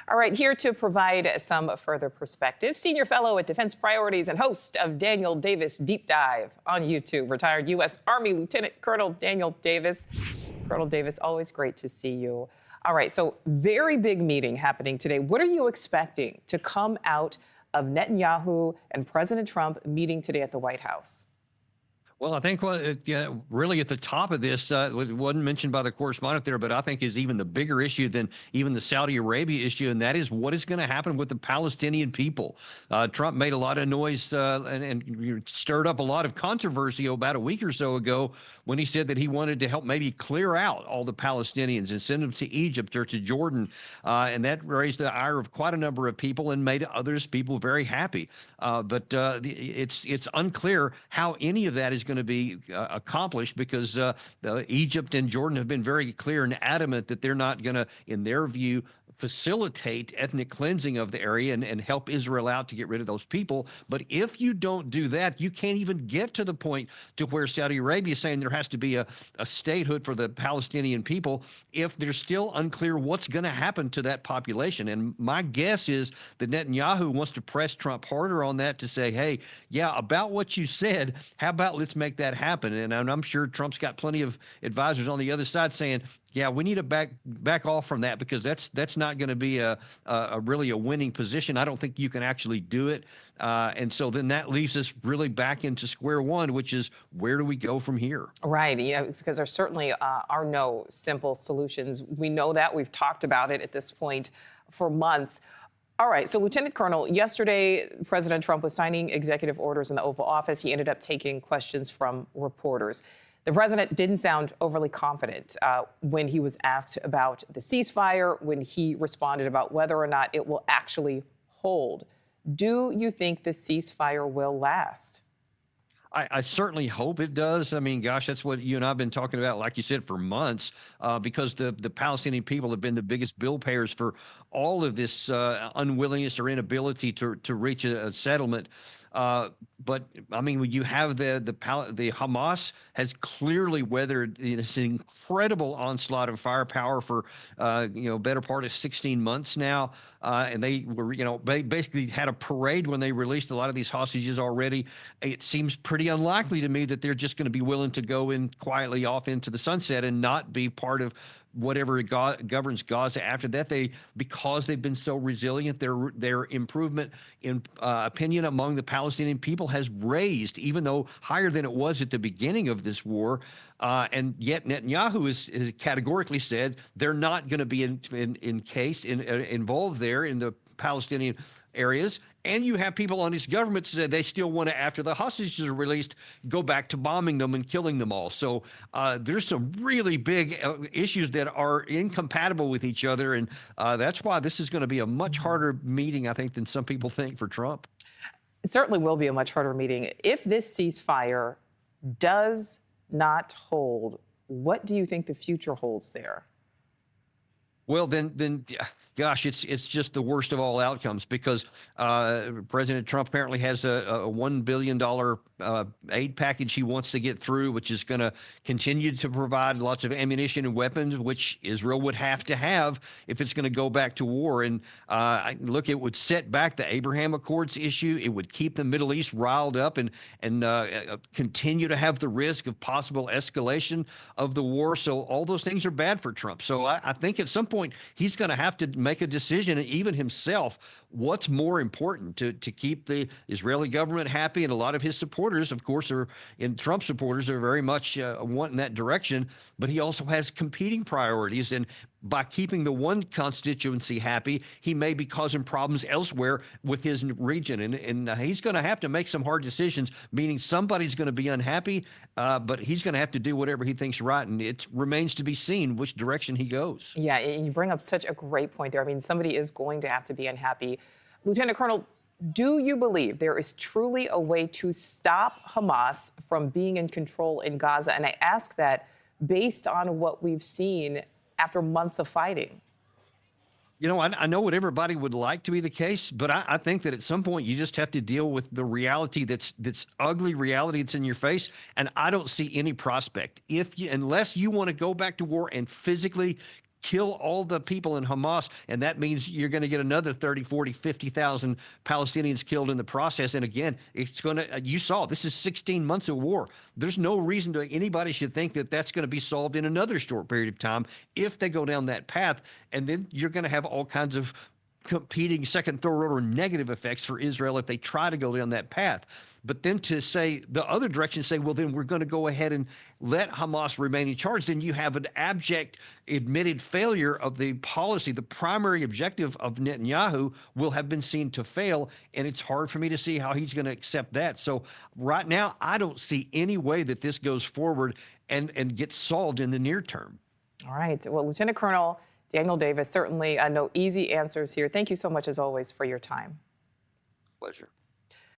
All right, here to provide some further perspective, senior fellow at Defense Priorities and host of Daniel Davis Deep Dive on YouTube, retired U.S. Army Lieutenant Colonel Daniel Davis. Colonel Davis, always great to see you. All right, so very big meeting happening today. What are you expecting to come out of Netanyahu and President Trump meeting today at the White House? Well, I think really at the top of this, it wasn't mentioned by the correspondent there, but I think is even the bigger issue than even the Saudi Arabia issue, and that is what is going to happen with the Palestinian people. Trump made a lot of noise and stirred up a lot of controversy about a week or so ago when he said that he wanted to help maybe clear out all the Palestinians and send them to Egypt or to Jordan, and that raised the ire of quite a number of people and made people very happy. But it's unclear how any of that is going to be accomplished because Egypt and Jordan have been very clear and adamant that they're not going to, in their view, facilitate ethnic cleansing of the area and help Israel out to get rid of those people. But if you don't do that, you can't even get to the point to where Saudi Arabia is saying there has to be a statehood for the Palestinian people if there's still unclear what's going to happen to that population. And my guess is that Netanyahu wants to press Trump harder on that to say, hey, yeah, about what you said, how about let's make that happen? And I'm sure Trump's got plenty of advisors on the other side saying, yeah, we need to back off from that because that's not going to be a really a winning position. I don't think you can actually do it. And so then that leaves us really back into square one, which is where do we go from here? Right. Yeah, it's because there certainly are no simple solutions. We know that. We've talked about it at this point for months. All right. So, Lieutenant Colonel, yesterday, President Trump was signing executive orders in the Oval Office. He ended up taking questions from reporters. The president didn't sound overly confident when he was asked about the ceasefire, when he responded about whether or not it will actually hold. Do you think the ceasefire will last? I certainly hope it does. I mean, gosh, that's what you and I have been talking about, like you said, for months, because the Palestinian people have been the biggest bill payers for all of this unwillingness or inability to reach a settlement. But I mean, when you have the Hamas has clearly weathered this incredible onslaught of firepower for better part of 16 months now, and they were basically had a parade when they released a lot of these hostages already. It seems pretty unlikely to me that they're just going to be willing to go in quietly off into the sunset and not be part of whatever governs Gaza after that. Because they've been so resilient, their improvement in opinion among the Palestinian people has raised, even though higher than it was at the beginning of this war. And yet Netanyahu has categorically said they're not going to be involved there in the Palestinian areas. And you have people on his government say they still want to, after the hostages are released, go back to bombing them and killing them all. So there's some really big issues that are incompatible with each other. And that's why this is going to be a much harder meeting, I think, than some people think for Trump. It certainly will be a much harder meeting. If this ceasefire does not hold, what do you think the future holds there? Well, then, gosh, it's just the worst of all outcomes because President Trump apparently has a $1 billion aid package he wants to get through, which is going to continue to provide lots of ammunition and weapons, which Israel would have to have if it's going to go back to war. And look, it would set back the Abraham Accords issue. It would keep the Middle East riled up and continue to have the risk of possible escalation of the war. So all those things are bad for Trump. So I think at some point he's going to have to make a decision, even himself, what's more important to keep the Israeli government happy. And a lot of his supporters, of course, Trump supporters are very much wanting that direction. But he also has competing priorities. And by keeping the one constituency happy, he may be causing problems elsewhere with his region. And he's going to have to make some hard decisions, meaning somebody's going to be unhappy, but he's going to have to do whatever he thinks right. And it remains to be seen which direction he goes. Yeah, you bring up such a great point there. I mean, somebody is going to have to be unhappy. Lieutenant Colonel, do you believe there is truly a way to stop Hamas from being in control in Gaza? And I ask that based on what we've seen after months of fighting. You know, I know what everybody would like to be the case, but I think that at some point you just have to deal with the reality that's ugly reality that's in your face. And I don't see any prospect unless you want to go back to war and physically kill all the people in Hamas, and that means you're going to get another 30, 40, 50,000 Palestinians killed in the process. And again, it's going to, you saw, this is 16 months of war. There's no reason to anybody should think that that's going to be solved in another short period of time if they go down that path. And then you're going to have all kinds of competing second, third order negative effects for Israel if they try to go down that path. But then to say the other direction, say, well, then we're going to go ahead and let Hamas remain in charge, then you have an abject admitted failure of the policy. The primary objective of Netanyahu will have been seen to fail, and it's hard for me to see how he's going to accept that. So right now, I don't see any way that this goes forward and gets solved in the near term. All right. Well, Lieutenant Colonel Daniel Davis, certainly no easy answers here. Thank you so much, as always, for your time. Pleasure.